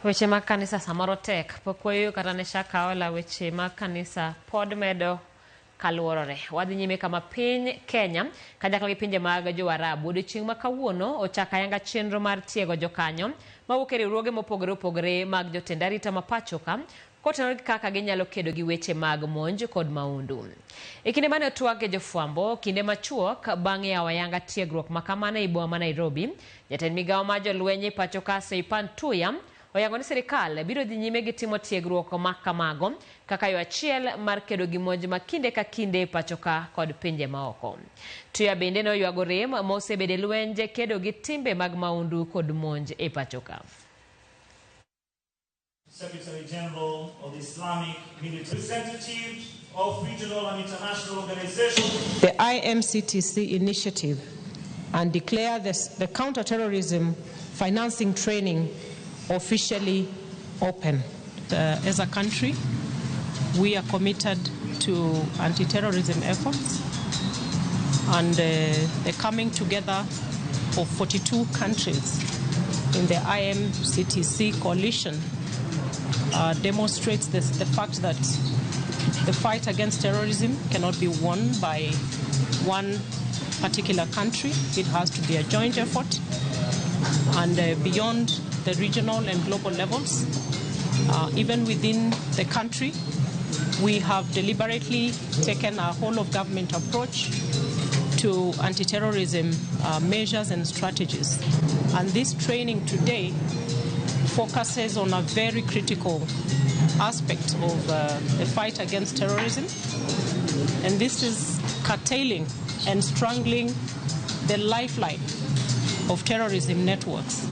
Weche mag kanisa samoro tek pok wayudo kata ne shakaola weche mag kanisa pod medo kaluorore. Wadhi nyime kama piny Kenya kanyakla gi pinje mag Jo-Arabu odiochieng' ma kawuono ochako ayanga chenro mar tiego jokanyo mawuok e riwruoge mopogore opogore mag jotend arita ma pacho ka kotenore gi kaka ginyalo kedo gi weche mag monj kod maundu. E kinde mane otwag gi jofwambo kinde machuok bang'e yawo ayanga tiegruok makamano e boma ma Nairobi, jatend migawo mar jolweny pacho ka Seipan Tuya oyango ni sirikal biro dhi nyime gi timo tiegruok ma kamago kaka yo achiel mar kedo gi monj ma kinde ka kinde pachoka kod pinje maoko. Tuya bende no ywago rem ma osebede lwenje kedo gi timbe mag maundu kod monj e pachoka. Secretary General of the Islamic Military Representative of regional and international organizations. The IMCTC initiative and declare the counter-terrorism financing training officially open. As a country, we are committed to anti-terrorism efforts, and the coming together of 42 countries in the IMCTC coalition demonstrates the fact that the fight against terrorism cannot be won by one particular country. It has to be a joint effort, and beyond the regional and global levels, even within the country, we have deliberately taken a whole-of-government approach to anti-terrorism measures and strategies. And this training today focuses on a very critical aspect of the fight against terrorism, and this is curtailing and strangling the lifeline of terrorism networks.